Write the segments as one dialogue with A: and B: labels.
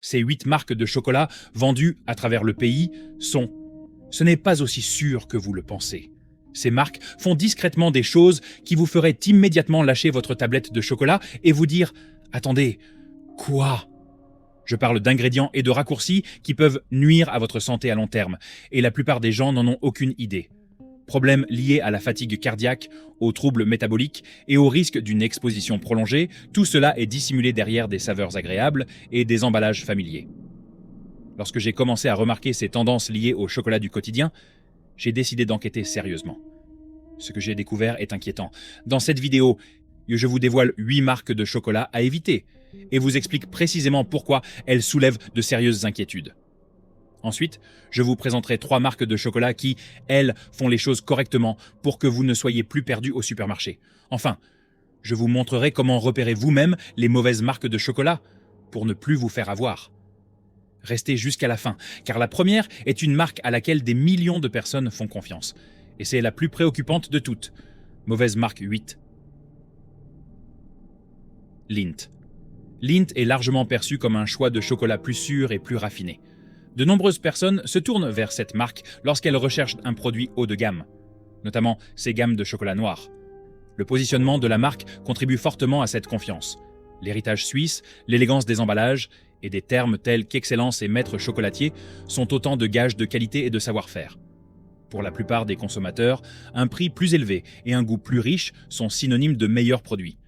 A: Ces 8 marques de chocolat vendues à travers le pays sont... Ce n'est pas aussi sûr que vous le pensez. Ces marques font discrètement des choses qui vous feraient immédiatement lâcher votre tablette de chocolat et vous dire « Attendez, quoi ?» Je parle d'ingrédients et de raccourcis qui peuvent nuire à votre santé à long terme, et la plupart des gens n'en ont aucune idée. Problèmes liés à la fatigue cardiaque, aux troubles métaboliques et au risque d'une exposition prolongée, tout cela est dissimulé derrière des saveurs agréables et des emballages familiers. Lorsque j'ai commencé à remarquer ces tendances liées au chocolat du quotidien, j'ai décidé d'enquêter sérieusement. Ce que j'ai découvert est inquiétant. Dans cette vidéo, je vous dévoile 8 marques de chocolat à éviter et vous explique précisément pourquoi elles soulèvent de sérieuses inquiétudes. Ensuite, je vous présenterai 3 marques de chocolat qui, elles, font les choses correctement pour que vous ne soyez plus perdu au supermarché. Enfin, je vous montrerai comment repérer vous-même les mauvaises marques de chocolat pour ne plus vous faire avoir. Restez jusqu'à la fin, car la première est une marque à laquelle des millions de personnes font confiance. Et c'est la plus préoccupante de toutes. Mauvaise marque 8. Lindt. Lindt est largement perçu comme un choix de chocolat plus sûr et plus raffiné. De nombreuses personnes se tournent vers cette marque lorsqu'elles recherchent un produit haut de gamme, notamment ses gammes de chocolat noir. Le positionnement de la marque contribue fortement à cette confiance. L'héritage suisse, l'élégance des emballages et des termes tels qu'excellence et maître chocolatier sont autant de gages de qualité et de savoir-faire. Pour la plupart des consommateurs, un prix plus élevé et un goût plus riche sont synonymes de meilleurs produits.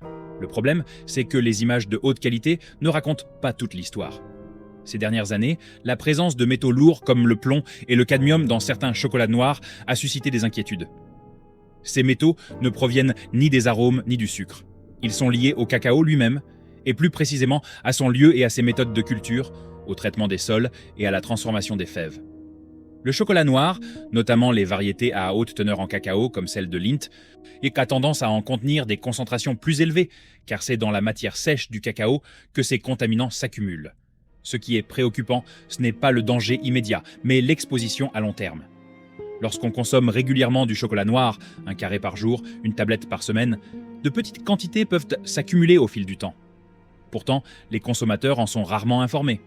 A: Le problème, c'est que les images de haute qualité ne racontent pas toute l'histoire. Ces dernières années, la présence de métaux lourds comme le plomb et le cadmium dans certains chocolats noirs a suscité des inquiétudes. Ces métaux ne proviennent ni des arômes ni du sucre. Ils sont liés au cacao lui-même, et plus précisément à son lieu et à ses méthodes de culture, au traitement des sols et à la transformation des fèves. Le chocolat noir, notamment les variétés à haute teneur en cacao comme celle de Lindt, a tendance à en contenir des concentrations plus élevées, car c'est dans la matière sèche du cacao que ces contaminants s'accumulent. Ce qui est préoccupant, ce n'est pas le danger immédiat, mais l'exposition à long terme. Lorsqu'on consomme régulièrement du chocolat noir, un carré par jour, une tablette par semaine, de petites quantités peuvent s'accumuler au fil du temps. Pourtant, les consommateurs en sont rarement informés.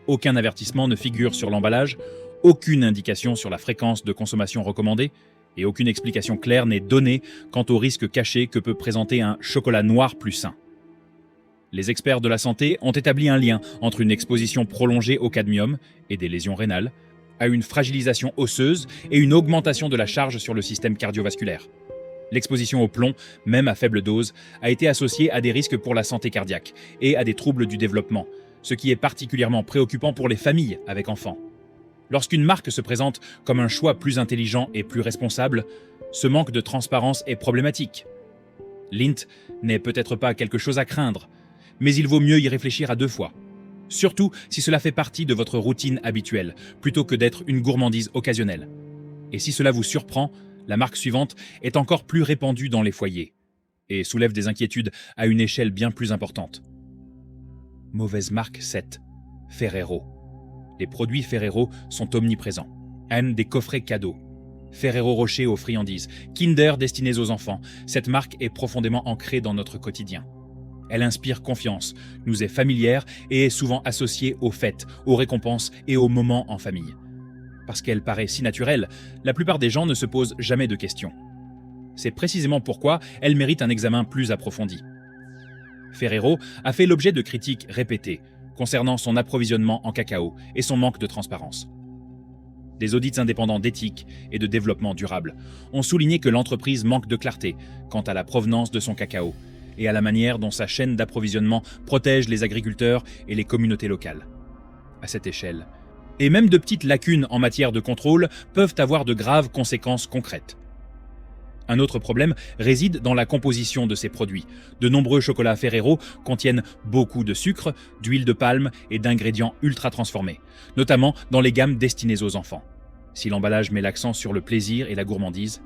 A: Aucun avertissement ne figure sur l'emballage, aucune indication sur la fréquence de consommation recommandée, et aucune explication claire n'est donnée quant au risque caché que peut présenter un chocolat noir plus sain. Les experts de la santé ont établi un lien entre une exposition prolongée au cadmium et des lésions rénales, à une fragilisation osseuse et une augmentation de la charge sur le système cardiovasculaire. L'exposition au plomb, même à faible dose, a été associée à des risques pour la santé cardiaque et à des troubles du développement, ce qui est particulièrement préoccupant pour les familles avec enfants. Lorsqu'une marque se présente comme un choix plus intelligent et plus responsable, ce manque de transparence est problématique. Lindt n'est peut-être pas quelque chose à craindre, mais il vaut mieux y réfléchir à 2 fois. Surtout si cela fait partie de votre routine habituelle, plutôt que d'être une gourmandise occasionnelle. Et si cela vous surprend, la marque suivante est encore plus répandue dans les foyers et soulève des inquiétudes à une échelle bien plus importante. Mauvaise marque 7. Ferrero. Les produits Ferrero sont omniprésents. Anne des coffrets cadeaux. Ferrero Rocher aux friandises. Kinder destinés aux enfants. Cette marque est profondément ancrée dans notre quotidien. Elle inspire confiance, nous est familière et est souvent associée aux fêtes, aux récompenses et aux moments en famille. Parce qu'elle paraît si naturelle, la plupart des gens ne se posent jamais de questions. C'est précisément pourquoi elle mérite un examen plus approfondi. Ferrero a fait l'objet de critiques répétées concernant son approvisionnement en cacao et son manque de transparence. Des audits indépendants d'éthique et de développement durable ont souligné que l'entreprise manque de clarté quant à la provenance de son cacao et à la manière dont sa chaîne d'approvisionnement protège les agriculteurs et les communautés locales. À cette échelle, et même de petites lacunes en matière de contrôle peuvent avoir de graves conséquences concrètes. Un autre problème réside dans la composition de ces produits. De nombreux chocolats Ferrero contiennent beaucoup de sucre, d'huile de palme et d'ingrédients ultra transformés, notamment dans les gammes destinées aux enfants. Si l'emballage met l'accent sur le plaisir et la gourmandise,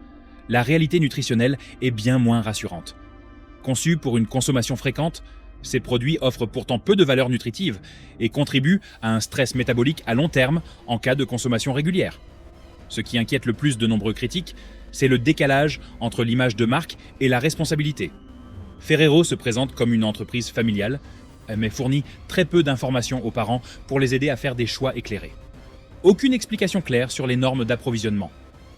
A: la réalité nutritionnelle est bien moins rassurante. Conçus pour une consommation fréquente, ces produits offrent pourtant peu de valeur nutritive et contribuent à un stress métabolique à long terme en cas de consommation régulière. Ce qui inquiète le plus de nombreux critiques, c'est le décalage entre l'image de marque et la responsabilité. Ferrero se présente comme une entreprise familiale, mais fournit très peu d'informations aux parents pour les aider à faire des choix éclairés. Aucune explication claire sur les normes d'approvisionnement,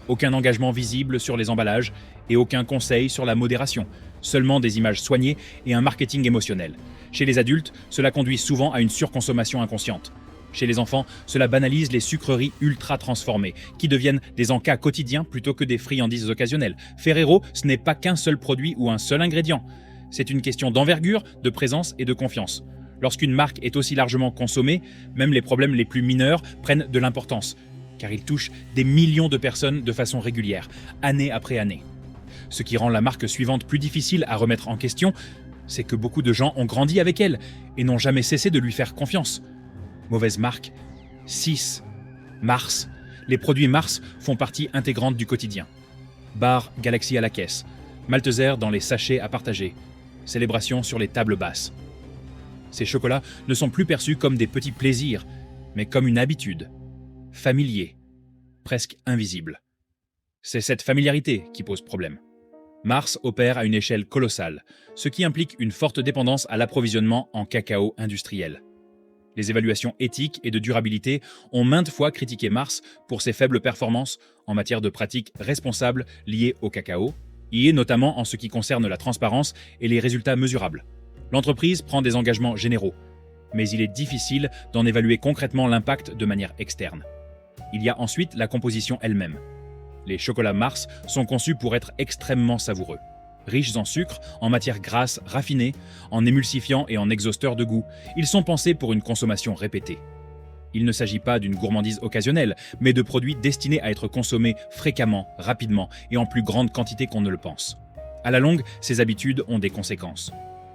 A: aucun engagement visible sur les emballages et aucun conseil sur la modération, seulement des images soignées et un marketing émotionnel. Chez les adultes, cela conduit souvent à une surconsommation inconsciente. Chez les enfants, cela banalise les sucreries ultra transformées, qui deviennent des encas quotidiens plutôt que des friandises occasionnelles. Ferrero, ce n'est pas qu'un seul produit ou un seul ingrédient. C'est une question d'envergure, de présence et de confiance. Lorsqu'une marque est aussi largement consommée, même les problèmes les plus mineurs prennent de l'importance, car ils touchent des millions de personnes de façon régulière, année après année. Ce qui rend la marque suivante plus difficile à remettre en question, c'est que beaucoup de gens ont grandi avec elle et n'ont jamais cessé de lui faire confiance. Mauvaise marque. 6. Mars. Les produits Mars font partie intégrante du quotidien. Bar Galaxy à la caisse. Malteser dans les sachets à partager. Célébration sur les tables basses. Ces chocolats ne sont plus perçus comme des petits plaisirs, mais comme une habitude. Familier. Presque invisible. C'est cette familiarité qui pose problème. Mars opère à une échelle colossale, ce qui implique une forte dépendance à l'approvisionnement en cacao industriel. Les évaluations éthiques et de durabilité ont maintes fois critiqué Mars pour ses faibles performances en matière de pratiques responsables liées au cacao, et notamment en ce qui concerne la transparence et les résultats mesurables. L'entreprise prend des engagements généraux, mais il est difficile d'en évaluer concrètement l'impact de manière externe. Il y a ensuite la composition elle-même. Les chocolats Mars sont conçus pour être extrêmement savoureux. Riches en sucre, en matières grasses raffinées, en émulsifiants et en exhausteurs de goût, ils sont pensés pour une consommation répétée. Il ne s'agit pas d'une gourmandise occasionnelle, mais de produits destinés à être consommés fréquemment, rapidement et en plus grande quantité qu'on ne le pense. À la longue, ces habitudes ont des conséquences.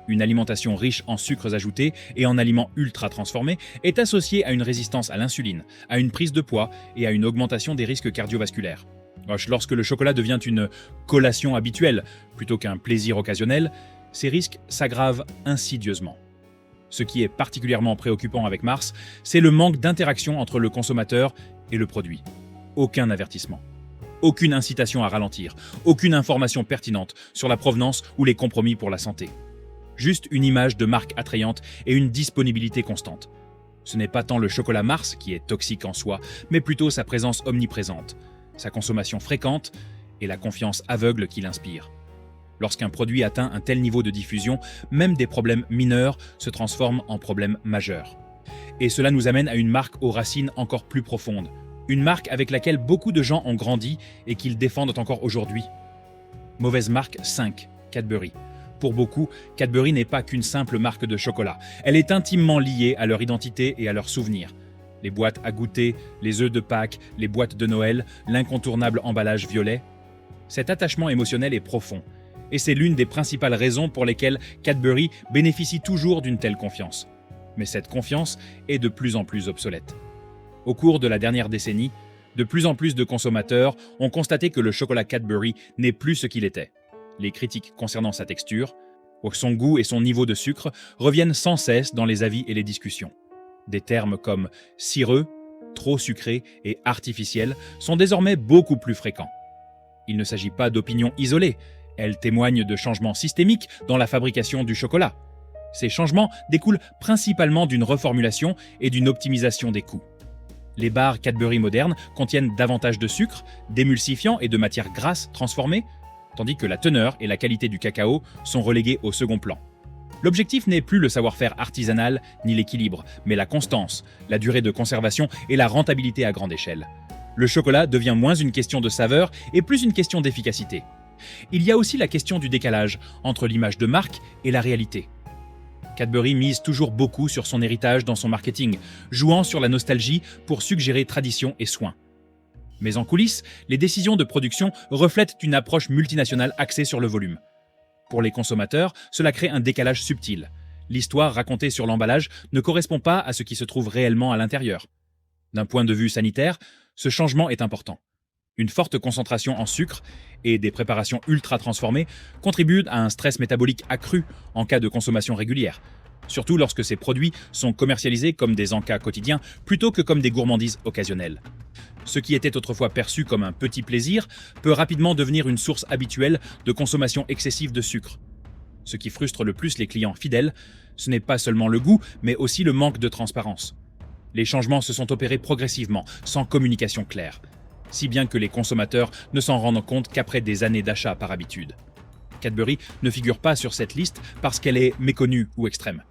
A: Une alimentation riche en sucres ajoutés et en aliments ultra transformés est associée à une résistance à l'insuline, à une prise de poids et à une augmentation des risques cardiovasculaires. Lorsque le chocolat devient une collation habituelle plutôt qu'un plaisir occasionnel, ces risques s'aggravent insidieusement. Ce qui est particulièrement préoccupant avec Mars, c'est le manque d'interaction entre le consommateur et le produit. Aucun avertissement, aucune incitation à ralentir, aucune information pertinente sur la provenance ou les compromis pour la santé. Juste une image de marque attrayante et une disponibilité constante. Ce n'est pas tant le chocolat Mars qui est toxique en soi, mais plutôt sa présence omniprésente, sa consommation fréquente et la confiance aveugle qu'il inspire. Lorsqu'un produit atteint un tel niveau de diffusion, même des problèmes mineurs se transforment en problèmes majeurs. Et cela nous amène à une marque aux racines encore plus profondes, une marque avec laquelle beaucoup de gens ont grandi et qu'ils défendent encore aujourd'hui. Mauvaise marque 5, Cadbury. Pour beaucoup, Cadbury n'est pas qu'une simple marque de chocolat. Elle est intimement liée à leur identité et à leurs souvenirs. Les boîtes à goûter, les œufs de Pâques, les boîtes de Noël, l'incontournable emballage violet. Cet attachement émotionnel est profond, et c'est l'une des principales raisons pour lesquelles Cadbury bénéficie toujours d'une telle confiance. Mais cette confiance est de plus en plus obsolète. Au cours de la dernière décennie, de plus en plus de consommateurs ont constaté que le chocolat Cadbury n'est plus ce qu'il était. Les critiques concernant sa texture, son goût et son niveau de sucre reviennent sans cesse dans les avis et les discussions. Des termes comme cireux, trop sucré et artificiel sont désormais beaucoup plus fréquents. Il ne s'agit pas d'opinions isolées, elles témoignent de changements systémiques dans la fabrication du chocolat. Ces changements découlent principalement d'une reformulation et d'une optimisation des coûts. Les barres Cadbury modernes contiennent davantage de sucre, d'émulsifiants et de matières grasses transformées, tandis que la teneur et la qualité du cacao sont reléguées au second plan. L'objectif n'est plus le savoir-faire artisanal ni l'équilibre, mais la constance, la durée de conservation et la rentabilité à grande échelle. Le chocolat devient moins une question de saveur et plus une question d'efficacité. Il y a aussi la question du décalage entre l'image de marque et la réalité. Cadbury mise toujours beaucoup sur son héritage dans son marketing, jouant sur la nostalgie pour suggérer tradition et soin. Mais en coulisses, les décisions de production reflètent une approche multinationale axée sur le volume. Pour les consommateurs, cela crée un décalage subtil. L'histoire racontée sur l'emballage ne correspond pas à ce qui se trouve réellement à l'intérieur. D'un point de vue sanitaire, ce changement est important. Une forte concentration en sucre et des préparations ultra transformées contribuent à un stress métabolique accru en cas de consommation régulière, surtout lorsque ces produits sont commercialisés comme des encas quotidiens plutôt que comme des gourmandises occasionnelles. Ce qui était autrefois perçu comme un petit plaisir peut rapidement devenir une source habituelle de consommation excessive de sucre. Ce qui frustre le plus les clients fidèles, ce n'est pas seulement le goût, mais aussi le manque de transparence. Les changements se sont opérés progressivement, sans communication claire, si bien que les consommateurs ne s'en rendent compte qu'après des années d'achat par habitude. Cadbury ne figure pas sur cette liste parce qu'elle est méconnue ou extrême.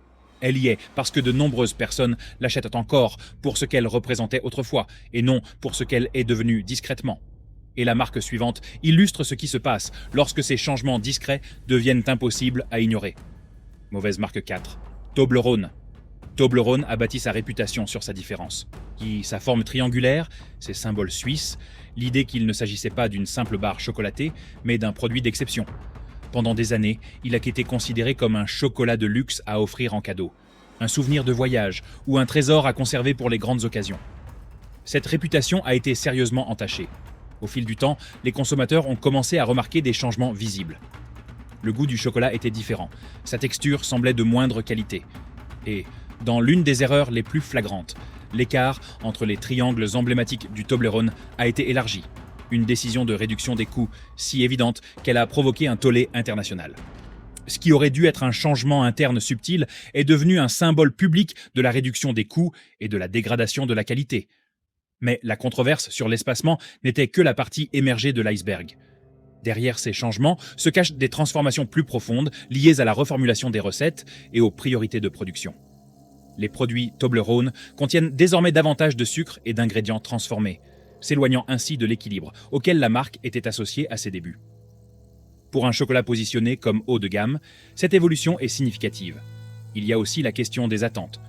A: Elle y est parce que de nombreuses personnes l'achètent encore pour ce qu'elle représentait autrefois, et non pour ce qu'elle est devenue discrètement. Et la marque suivante illustre ce qui se passe lorsque ces changements discrets deviennent impossibles à ignorer. Mauvaise marque 4. Toblerone. Toblerone a bâti sa réputation sur sa différence. Sa forme triangulaire, ses symboles suisses, l'idée qu'il ne s'agissait pas d'une simple barre chocolatée, mais d'un produit d'exception. Pendant des années, il a été considéré comme un chocolat de luxe à offrir en cadeau, un souvenir de voyage ou un trésor à conserver pour les grandes occasions. Cette réputation a été sérieusement entachée. Au fil du temps, les consommateurs ont commencé à remarquer des changements visibles. Le goût du chocolat était différent, sa texture semblait de moindre qualité. Et, dans l'une des erreurs les plus flagrantes, l'écart entre les triangles emblématiques du Toblerone a été élargi. Une décision de réduction des coûts si évidente qu'elle a provoqué un tollé international. Ce qui aurait dû être un changement interne subtil est devenu un symbole public de la réduction des coûts et de la dégradation de la qualité. Mais la controverse sur l'espacement n'était que la partie émergée de l'iceberg. Derrière ces changements se cachent des transformations plus profondes liées à la reformulation des recettes et aux priorités de production. Les produits Toblerone contiennent désormais davantage de sucre et d'ingrédients transformés, s'éloignant ainsi de l'équilibre auquel la marque était associée à ses débuts. Pour un chocolat positionné comme haut de gamme, cette évolution est significative. Il y a aussi la question des attentes.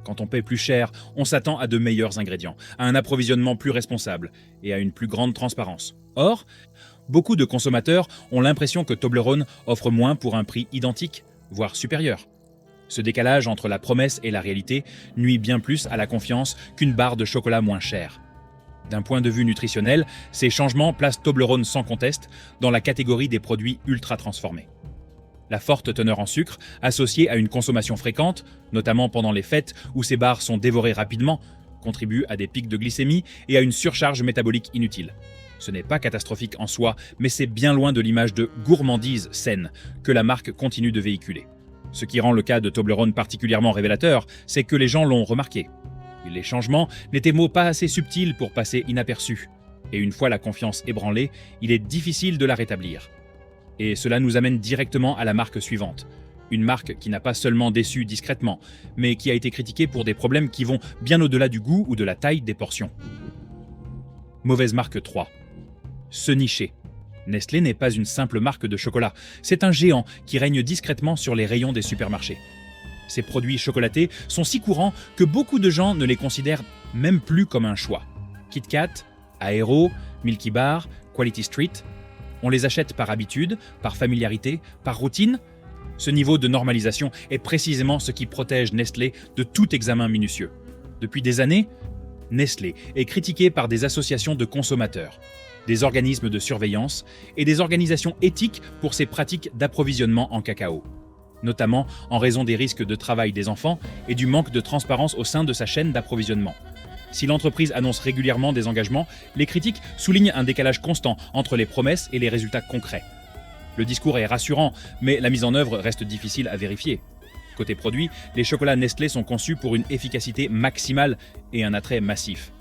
A: Quand on paie plus cher, on s'attend à de meilleurs ingrédients, à un approvisionnement plus responsable et à une plus grande transparence. Or, beaucoup de consommateurs ont l'impression que Toblerone offre moins pour un prix identique, voire supérieur. Ce décalage entre la promesse et la réalité nuit bien plus à la confiance qu'une barre de chocolat moins chère. D'un point de vue nutritionnel, ces changements placent Toblerone sans conteste dans la catégorie des produits ultra transformés. La forte teneur en sucre, associée à une consommation fréquente, notamment pendant les fêtes où ces barres sont dévorées rapidement, contribue à des pics de glycémie et à une surcharge métabolique inutile. Ce n'est pas catastrophique en soi, mais c'est bien loin de l'image de gourmandise saine que la marque continue de véhiculer. Ce qui rend le cas de Toblerone particulièrement révélateur, c'est que les gens l'ont remarqué. Les changements n'étaient pas assez subtils pour passer inaperçus. Et une fois la confiance ébranlée, il est difficile de la rétablir. Et cela nous amène directement à la marque suivante. Une marque qui n'a pas seulement déçu discrètement, mais qui a été critiquée pour des problèmes qui vont bien au-delà du goût ou de la taille des portions. Mauvaise marque 3. Se nicher. Nestlé n'est pas une simple marque de chocolat, c'est un géant qui règne discrètement sur les rayons des supermarchés. Ces produits chocolatés sont si courants que beaucoup de gens ne les considèrent même plus comme un choix. Kit Kat, Aero, Milky Bar, Quality Street, on les achète par habitude, par familiarité, par routine. Ce niveau de normalisation est précisément ce qui protège Nestlé de tout examen minutieux. Depuis des années, Nestlé est critiqué par des associations de consommateurs, des organismes de surveillance et des organisations éthiques pour ses pratiques d'approvisionnement en cacao, notamment en raison des risques de travail des enfants et du manque de transparence au sein de sa chaîne d'approvisionnement. Si l'entreprise annonce régulièrement des engagements, les critiques soulignent un décalage constant entre les promesses et les résultats concrets. Le discours est rassurant, mais la mise en œuvre reste difficile à vérifier. Côté produit, les chocolats Nestlé sont conçus pour une efficacité maximale et un attrait massif.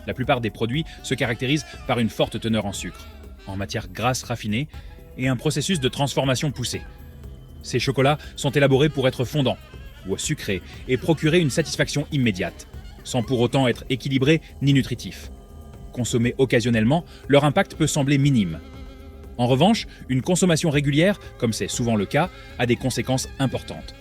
A: La plupart des produits se caractérisent par une forte teneur en sucre, en matière grasse raffinée et un processus de transformation poussé. Ces chocolats sont élaborés pour être fondants ou sucrés et procurer une satisfaction immédiate, sans pour autant être équilibrés ni nutritifs. Consommés occasionnellement, leur impact peut sembler minime. En revanche, une consommation régulière, comme c'est souvent le cas, a des conséquences importantes.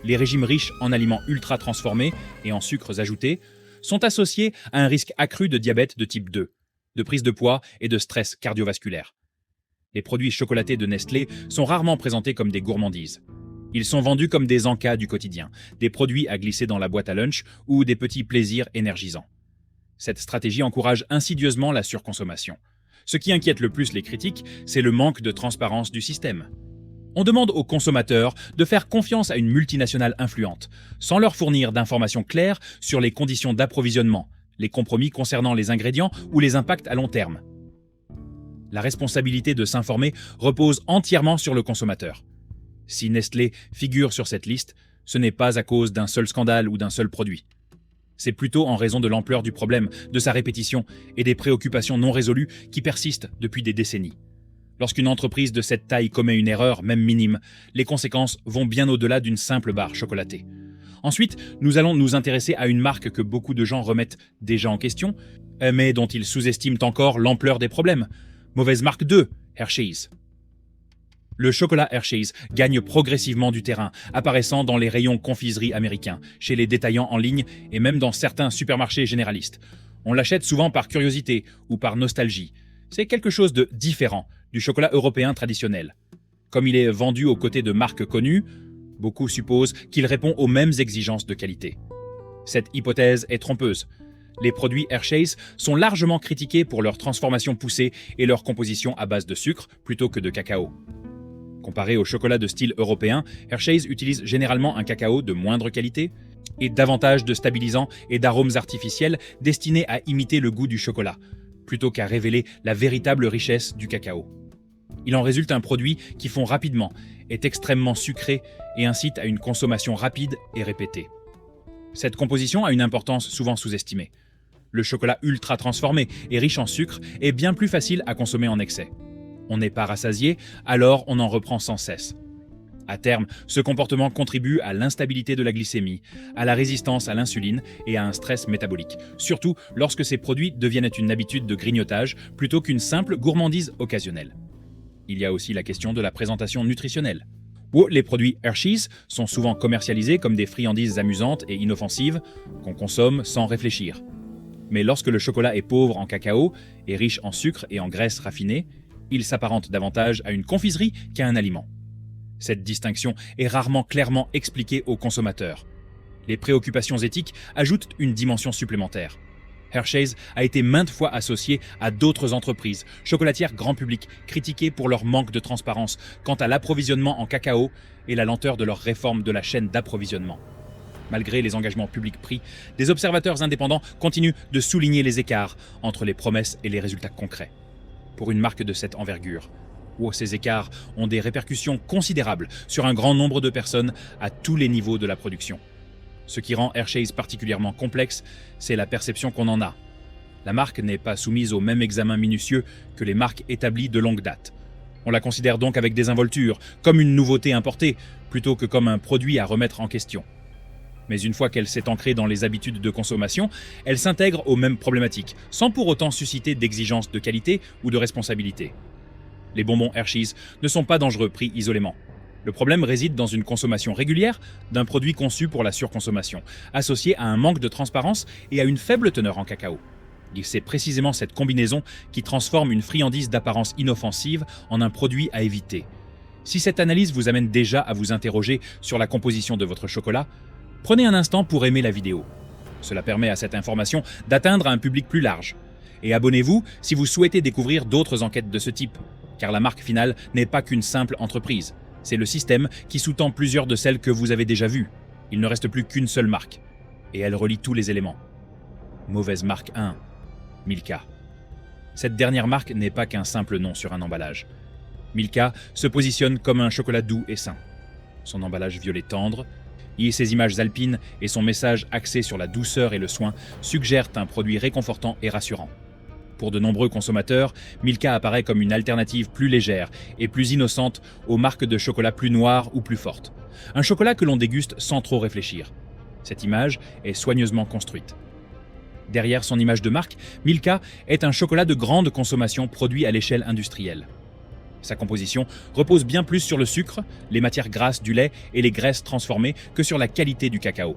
A: Les régimes riches en aliments ultra transformés et en sucres ajoutés sont associés à un risque accru de diabète de type 2, de prise de poids et de stress cardiovasculaire. Les produits chocolatés de Nestlé sont rarement présentés comme des gourmandises. Ils sont vendus comme des encas du quotidien, des produits à glisser dans la boîte à lunch ou des petits plaisirs énergisants. Cette stratégie encourage insidieusement la surconsommation. Ce qui inquiète le plus les critiques, c'est le manque de transparence du système. On demande aux consommateurs de faire confiance à une multinationale influente, sans leur fournir d'informations claires sur les conditions d'approvisionnement, les compromis concernant les ingrédients ou les impacts à long terme. La responsabilité de s'informer repose entièrement sur le consommateur. Si Nestlé figure sur cette liste, ce n'est pas à cause d'un seul scandale ou d'un seul produit. C'est plutôt en raison de l'ampleur du problème, de sa répétition et des préoccupations non résolues qui persistent depuis des décennies. Lorsqu'une entreprise de cette taille commet une erreur, même minime, les conséquences vont bien au-delà d'une simple barre chocolatée. Ensuite, nous allons nous intéresser à une marque que beaucoup de gens remettent déjà en question, mais dont ils sous-estiment encore l'ampleur des problèmes. Mauvaise marque 2, Hershey's. Le chocolat Hershey's gagne progressivement du terrain, apparaissant dans les rayons confiserie américains, chez les détaillants en ligne et même dans certains supermarchés généralistes. On l'achète souvent par curiosité ou par nostalgie. C'est quelque chose de différent du chocolat européen traditionnel. Comme il est vendu aux côtés de marques connues, beaucoup supposent qu'il répond aux mêmes exigences de qualité. Cette hypothèse est trompeuse. Les produits Hershey's sont largement critiqués pour leur transformation poussée et leur composition à base de sucre plutôt que de cacao. Comparé au chocolat de style européen, Hershey's utilise généralement un cacao de moindre qualité et davantage de stabilisants et d'arômes artificiels destinés à imiter le goût du chocolat, plutôt qu'à révéler la véritable richesse du cacao. Il en résulte un produit qui fond rapidement, est extrêmement sucré et incite à une consommation rapide et répétée. Cette composition a une importance souvent sous-estimée. Le chocolat ultra transformé et riche en sucre est bien plus facile à consommer en excès. On n'est pas rassasié, alors on en reprend sans cesse. À terme, ce comportement contribue à l'instabilité de la glycémie, à la résistance à l'insuline et à un stress métabolique, surtout lorsque ces produits deviennent une habitude de grignotage plutôt qu'une simple gourmandise occasionnelle. Il y a aussi la question de la présentation nutritionnelle, où les produits Hershey's sont souvent commercialisés comme des friandises amusantes et inoffensives qu'on consomme sans réfléchir. Mais lorsque le chocolat est pauvre en cacao et riche en sucre et en graisses raffinées, il s'apparente davantage à une confiserie qu'à un aliment. Cette distinction est rarement clairement expliquée aux consommateurs. Les préoccupations éthiques ajoutent une dimension supplémentaire. Hershey's a été maintes fois associé à d'autres entreprises, chocolatières grand public, critiquées pour leur manque de transparence quant à l'approvisionnement en cacao et la lenteur de leur réforme de la chaîne d'approvisionnement. Malgré les engagements publics pris, des observateurs indépendants continuent de souligner les écarts entre les promesses et les résultats concrets. Pour une marque de cette envergure, où ces écarts ont des répercussions considérables sur un grand nombre de personnes à tous les niveaux de la production. Ce qui rend Hershey's particulièrement complexe, c'est la perception qu'on en a. La marque n'est pas soumise au même examen minutieux que les marques établies de longue date. On la considère donc avec désinvolture, comme une nouveauté importée, plutôt que comme un produit à remettre en question. Mais une fois qu'elle s'est ancrée dans les habitudes de consommation, elle s'intègre aux mêmes problématiques, sans pour autant susciter d'exigences de qualité ou de responsabilité. Les bonbons Hershey's ne sont pas dangereux pris isolément. Le problème réside dans une consommation régulière d'un produit conçu pour la surconsommation, associé à un manque de transparence et à une faible teneur en cacao. C'est précisément cette combinaison qui transforme une friandise d'apparence inoffensive en un produit à éviter. Si cette analyse vous amène déjà à vous interroger sur la composition de votre chocolat, prenez un instant pour aimer la vidéo. Cela permet à cette information d'atteindre un public plus large. Et abonnez-vous si vous souhaitez découvrir d'autres enquêtes de ce type, car la marque finale n'est pas qu'une simple entreprise. C'est le système qui sous-tend plusieurs de celles que vous avez déjà vues. Il ne reste plus qu'une seule marque, et elle relie tous les éléments. Mauvaise marque 1, Milka. Cette dernière marque n'est pas qu'un simple nom sur un emballage. Milka se positionne comme un chocolat doux et sain. Son emballage violet tendre, et ses images alpines et son message axé sur la douceur et le soin suggèrent un produit réconfortant et rassurant. Pour de nombreux consommateurs, Milka apparaît comme une alternative plus légère et plus innocente aux marques de chocolat plus noires ou plus fortes. Un chocolat que l'on déguste sans trop réfléchir. Cette image est soigneusement construite. Derrière son image de marque, Milka est un chocolat de grande consommation produit à l'échelle industrielle. Sa composition repose bien plus sur le sucre, les matières grasses du lait et les graisses transformées que sur la qualité du cacao.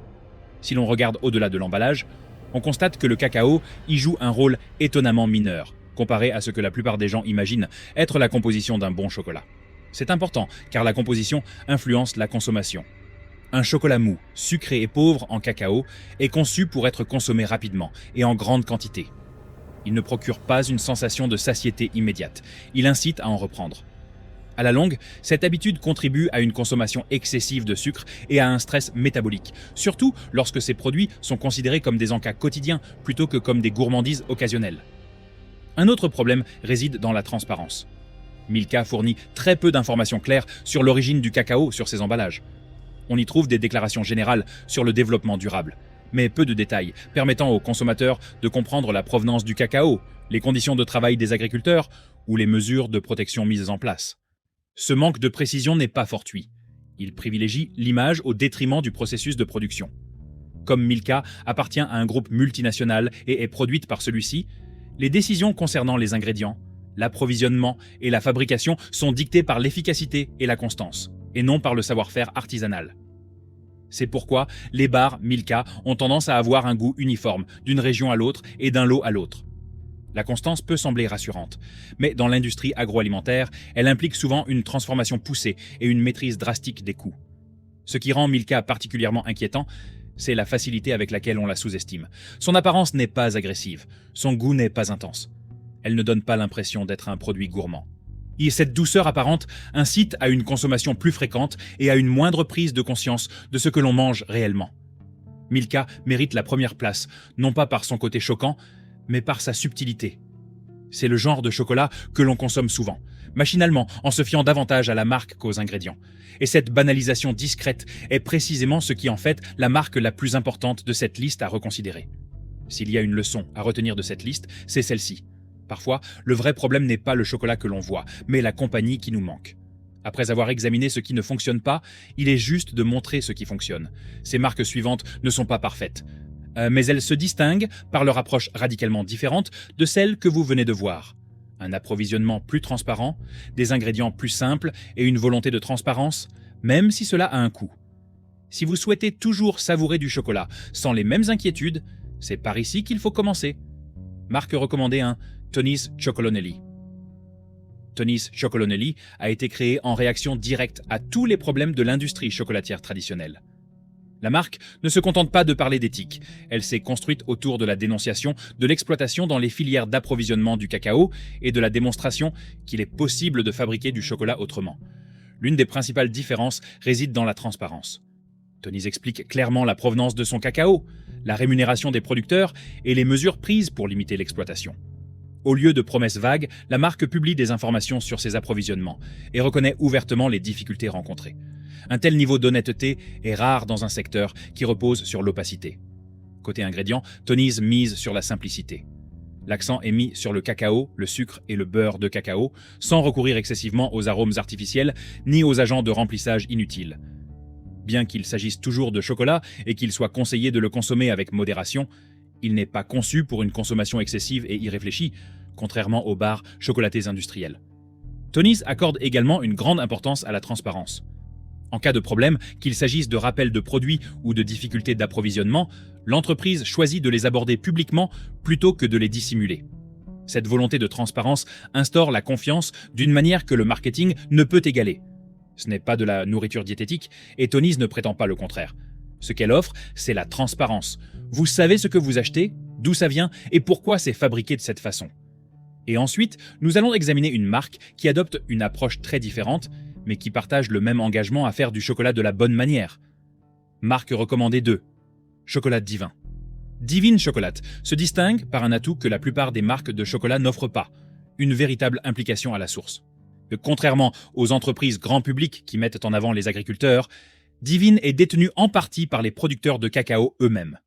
A: Si l'on regarde au-delà de l'emballage, on constate que le cacao y joue un rôle étonnamment mineur, comparé à ce que la plupart des gens imaginent être la composition d'un bon chocolat. C'est important, car la composition influence la consommation. Un chocolat mou, sucré et pauvre en cacao, est conçu pour être consommé rapidement et en grande quantité. Il ne procure pas une sensation de satiété immédiate, il incite à en reprendre. À la longue, cette habitude contribue à une consommation excessive de sucre et à un stress métabolique, surtout lorsque ces produits sont considérés comme des encas quotidiens plutôt que comme des gourmandises occasionnelles. Un autre problème réside dans la transparence. Milka fournit très peu d'informations claires sur l'origine du cacao sur ses emballages. On y trouve des déclarations générales sur le développement durable, mais peu de détails permettant aux consommateurs de comprendre la provenance du cacao, les conditions de travail des agriculteurs ou les mesures de protection mises en place. Ce manque de précision n'est pas fortuit. Il privilégie l'image au détriment du processus de production. Comme Milka appartient à un groupe multinational et est produite par celui-ci, les décisions concernant les ingrédients, l'approvisionnement et la fabrication sont dictées par l'efficacité et la constance, et non par le savoir-faire artisanal. C'est pourquoi les bars Milka ont tendance à avoir un goût uniforme d'une région à l'autre et d'un lot à l'autre. La constance peut sembler rassurante, mais dans l'industrie agroalimentaire, elle implique souvent une transformation poussée et une maîtrise drastique des coûts. Ce qui rend Milka particulièrement inquiétant, c'est la facilité avec laquelle on la sous-estime. Son apparence n'est pas agressive, son goût n'est pas intense. Elle ne donne pas l'impression d'être un produit gourmand. Et cette douceur apparente incite à une consommation plus fréquente et à une moindre prise de conscience de ce que l'on mange réellement. Milka mérite la première place, non pas par son côté choquant, mais par sa subtilité. C'est le genre de chocolat que l'on consomme souvent, machinalement, en se fiant davantage à la marque qu'aux ingrédients. Et cette banalisation discrète est précisément ce qui en fait la marque la plus importante de cette liste à reconsidérer. S'il y a une leçon à retenir de cette liste, c'est celle-ci. Parfois, le vrai problème n'est pas le chocolat que l'on voit, mais la compagnie qui nous manque. Après avoir examiné ce qui ne fonctionne pas, il est juste de montrer ce qui fonctionne. Ces marques suivantes ne sont pas parfaites, mais elles se distinguent par leur approche radicalement différente de celle que vous venez de voir. Un approvisionnement plus transparent, des ingrédients plus simples et une volonté de transparence, même si cela a un coût. Si vous souhaitez toujours savourer du chocolat sans les mêmes inquiétudes, c'est par ici qu'il faut commencer. Marque recommandée 1, Tony's Chocolonely. Tony's Chocolonely a été créé en réaction directe à tous les problèmes de l'industrie chocolatière traditionnelle. La marque ne se contente pas de parler d'éthique, elle s'est construite autour de la dénonciation de l'exploitation dans les filières d'approvisionnement du cacao et de la démonstration qu'il est possible de fabriquer du chocolat autrement. L'une des principales différences réside dans la transparence. Tony's explique clairement la provenance de son cacao, la rémunération des producteurs et les mesures prises pour limiter l'exploitation. Au lieu de promesses vagues, la marque publie des informations sur ses approvisionnements et reconnaît ouvertement les difficultés rencontrées. Un tel niveau d'honnêteté est rare dans un secteur qui repose sur l'opacité. Côté ingrédients, Tony's mise sur la simplicité. L'accent est mis sur le cacao, le sucre et le beurre de cacao, sans recourir excessivement aux arômes artificiels ni aux agents de remplissage inutiles. Bien qu'il s'agisse toujours de chocolat et qu'il soit conseillé de le consommer avec modération, il n'est pas conçu pour une consommation excessive et irréfléchie, contrairement aux bars chocolatés industriels. Tony's accorde également une grande importance à la transparence. En cas de problème, qu'il s'agisse de rappels de produits ou de difficultés d'approvisionnement, l'entreprise choisit de les aborder publiquement plutôt que de les dissimuler. Cette volonté de transparence instaure la confiance d'une manière que le marketing ne peut égaler. Ce n'est pas de la nourriture diététique, et Tony's ne prétend pas le contraire. Ce qu'elle offre, c'est la transparence. Vous savez ce que vous achetez, d'où ça vient et pourquoi c'est fabriqué de cette façon. Et ensuite, nous allons examiner une marque qui adopte une approche très différente, mais qui partage le même engagement à faire du chocolat de la bonne manière. Marque recommandée 2. Chocolat divin. Divine Chocolate se distingue par un atout que la plupart des marques de chocolat n'offrent pas, une véritable implication à la source. Contrairement aux entreprises grand public qui mettent en avant les agriculteurs, Divine est détenue en partie par les producteurs de cacao eux-mêmes.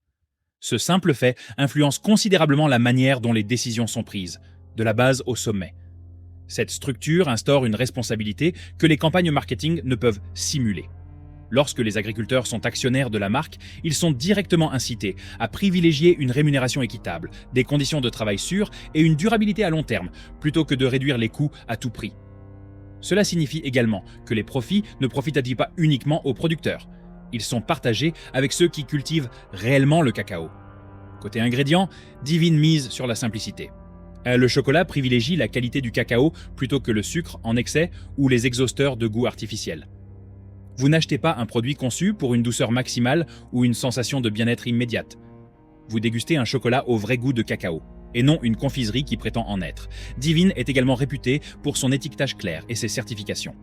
A: Ce simple fait influence considérablement la manière dont les décisions sont prises, de la base au sommet. Cette structure instaure une responsabilité que les campagnes marketing ne peuvent simuler. Lorsque les agriculteurs sont actionnaires de la marque, ils sont directement incités à privilégier une rémunération équitable, des conditions de travail sûres et une durabilité à long terme, plutôt que de réduire les coûts à tout prix. Cela signifie également que les profits ne profitent pas uniquement aux producteurs. Ils sont partagés avec ceux qui cultivent réellement le cacao. Côté ingrédients, Divine mise sur la simplicité. Le chocolat privilégie la qualité du cacao plutôt que le sucre en excès ou les exhausteurs de goût artificiels. Vous n'achetez pas un produit conçu pour une douceur maximale ou une sensation de bien-être immédiate. Vous dégustez un chocolat au vrai goût de cacao, et non une confiserie qui prétend en être. Divine est également réputée pour son étiquetage clair et ses certifications.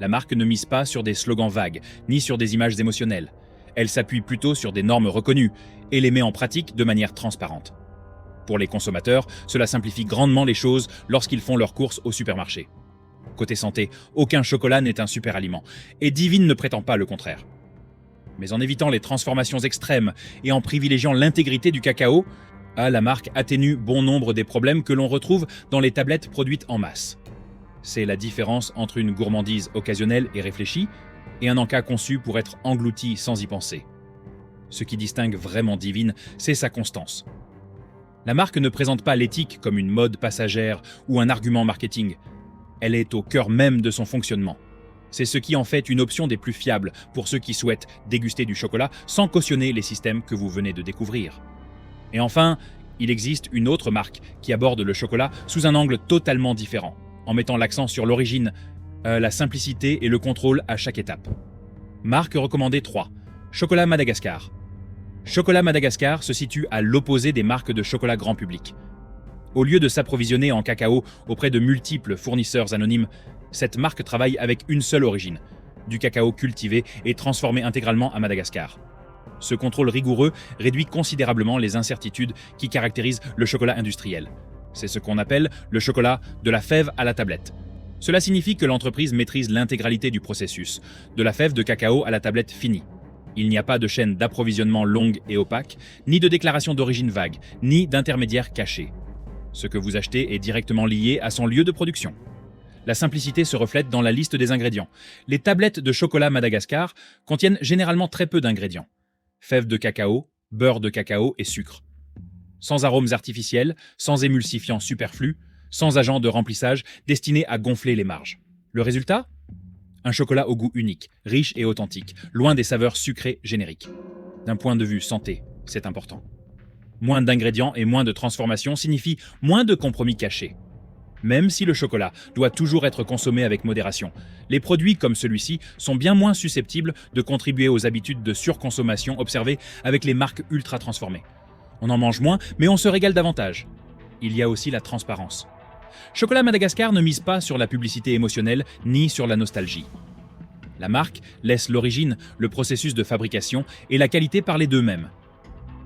A: La marque ne mise pas sur des slogans vagues, ni sur des images émotionnelles. Elle s'appuie plutôt sur des normes reconnues et les met en pratique de manière transparente. Pour les consommateurs, cela simplifie grandement les choses lorsqu'ils font leurs courses au supermarché. Côté santé, aucun chocolat n'est un super aliment, et Divine ne prétend pas le contraire. Mais en évitant les transformations extrêmes et en privilégiant l'intégrité du cacao, la marque atténue bon nombre des problèmes que l'on retrouve dans les tablettes produites en masse. C'est la différence entre une gourmandise occasionnelle et réfléchie et un encas conçu pour être englouti sans y penser. Ce qui distingue vraiment Divine, c'est sa constance. La marque ne présente pas l'éthique comme une mode passagère ou un argument marketing. Elle est au cœur même de son fonctionnement. C'est ce qui en fait une option des plus fiables pour ceux qui souhaitent déguster du chocolat sans cautionner les systèmes que vous venez de découvrir. Et enfin, il existe une autre marque qui aborde le chocolat sous un angle totalement différent, en mettant l'accent sur l'origine, la simplicité et le contrôle à chaque étape. Marque recommandée 3. Chocolat Madagascar. Chocolat Madagascar se situe à l'opposé des marques de chocolat grand public. Au lieu de s'approvisionner en cacao auprès de multiples fournisseurs anonymes, cette marque travaille avec une seule origine, du cacao cultivé et transformé intégralement à Madagascar. Ce contrôle rigoureux réduit considérablement les incertitudes qui caractérisent le chocolat industriel. C'est ce qu'on appelle le chocolat de la fève à la tablette. Cela signifie que l'entreprise maîtrise l'intégralité du processus, de la fève de cacao à la tablette finie. Il n'y a pas de chaîne d'approvisionnement longue et opaque, ni de déclaration d'origine vague, ni d'intermédiaire caché. Ce que vous achetez est directement lié à son lieu de production. La simplicité se reflète dans la liste des ingrédients. Les tablettes de chocolat Madagascar contiennent généralement très peu d'ingrédients. Fèves de cacao, beurre de cacao et sucre. Sans arômes artificiels, sans émulsifiants superflus, sans agents de remplissage destinés à gonfler les marges. Le résultat ? Un chocolat au goût unique, riche et authentique, loin des saveurs sucrées génériques. D'un point de vue santé, c'est important. Moins d'ingrédients et moins de transformations signifie moins de compromis cachés. Même si le chocolat doit toujours être consommé avec modération, les produits comme celui-ci sont bien moins susceptibles de contribuer aux habitudes de surconsommation observées avec les marques ultra transformées. On en mange moins, mais on se régale davantage. Il y a aussi la transparence. Chocolat Madagascar ne mise pas sur la publicité émotionnelle ni sur la nostalgie. La marque laisse l'origine, le processus de fabrication et la qualité parler d'eux-mêmes.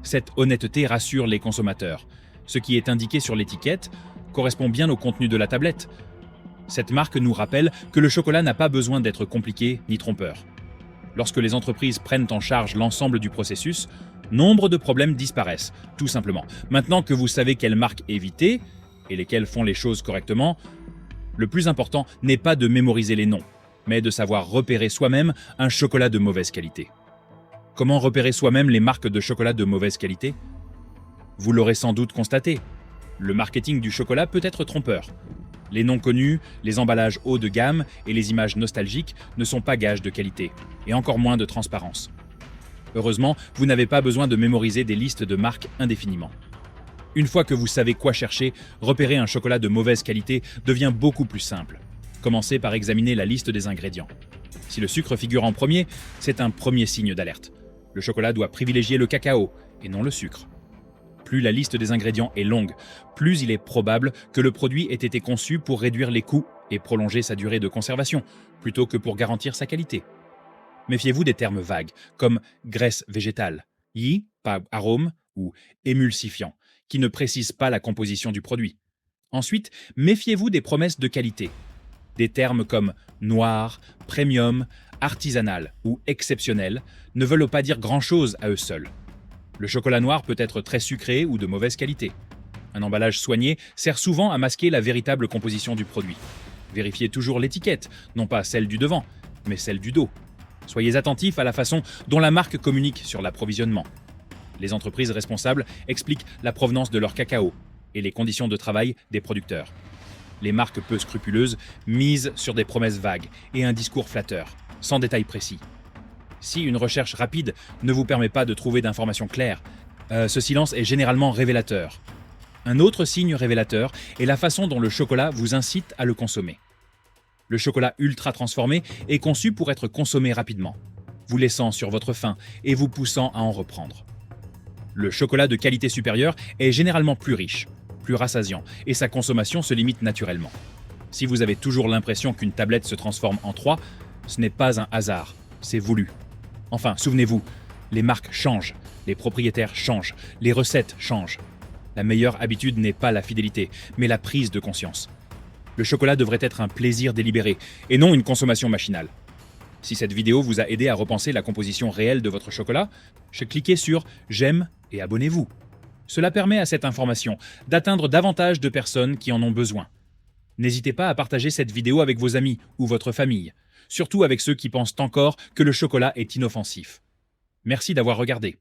A: Cette honnêteté rassure les consommateurs. Ce qui est indiqué sur l'étiquette correspond bien au contenu de la tablette. Cette marque nous rappelle que le chocolat n'a pas besoin d'être compliqué ni trompeur. Lorsque les entreprises prennent en charge l'ensemble du processus, nombre de problèmes disparaissent, tout simplement. Maintenant que vous savez quelles marques éviter et lesquelles font les choses correctement, le plus important n'est pas de mémoriser les noms, mais de savoir repérer soi-même un chocolat de mauvaise qualité. Comment repérer soi-même les marques de chocolat de mauvaise qualité ? Vous l'aurez sans doute constaté, le marketing du chocolat peut être trompeur. Les noms connus, les emballages haut de gamme et les images nostalgiques ne sont pas gages de qualité, et encore moins de transparence. Heureusement, vous n'avez pas besoin de mémoriser des listes de marques indéfiniment. Une fois que vous savez quoi chercher, repérer un chocolat de mauvaise qualité devient beaucoup plus simple. Commencez par examiner la liste des ingrédients. Si le sucre figure en premier, c'est un premier signe d'alerte. Le chocolat doit privilégier le cacao et non le sucre. Plus la liste des ingrédients est longue, plus il est probable que le produit ait été conçu pour réduire les coûts et prolonger sa durée de conservation, plutôt que pour garantir sa qualité. Méfiez-vous des termes vagues, comme graisse végétale, pas arôme ou émulsifiant, qui ne précisent pas la composition du produit. Ensuite, méfiez-vous des promesses de qualité. Des termes comme noir, premium, artisanal ou exceptionnel ne veulent pas dire grand-chose à eux seuls. Le chocolat noir peut être très sucré ou de mauvaise qualité. Un emballage soigné sert souvent à masquer la véritable composition du produit. Vérifiez toujours l'étiquette, non pas celle du devant, mais celle du dos. Soyez attentifs à la façon dont la marque communique sur l'approvisionnement. Les entreprises responsables expliquent la provenance de leur cacao et les conditions de travail des producteurs. Les marques peu scrupuleuses misent sur des promesses vagues et un discours flatteur, sans détails précis. Si une recherche rapide ne vous permet pas de trouver d'informations claires, ce silence est généralement révélateur. Un autre signe révélateur est la façon dont le chocolat vous incite à le consommer. Le chocolat ultra transformé est conçu pour être consommé rapidement, vous laissant sur votre faim et vous poussant à en reprendre. Le chocolat de qualité supérieure est généralement plus riche, plus rassasiant, et sa consommation se limite naturellement. Si vous avez toujours l'impression qu'une tablette se transforme en 3, ce n'est pas un hasard, c'est voulu. Enfin, souvenez-vous, les marques changent, les propriétaires changent, les recettes changent. La meilleure habitude n'est pas la fidélité, mais la prise de conscience. Le chocolat devrait être un plaisir délibéré, et non une consommation machinale. Si cette vidéo vous a aidé à repenser la composition réelle de votre chocolat, cliquez sur « J'aime » et abonnez-vous. Cela permet à cette information d'atteindre davantage de personnes qui en ont besoin. N'hésitez pas à partager cette vidéo avec vos amis ou votre famille, surtout avec ceux qui pensent encore que le chocolat est inoffensif. Merci d'avoir regardé.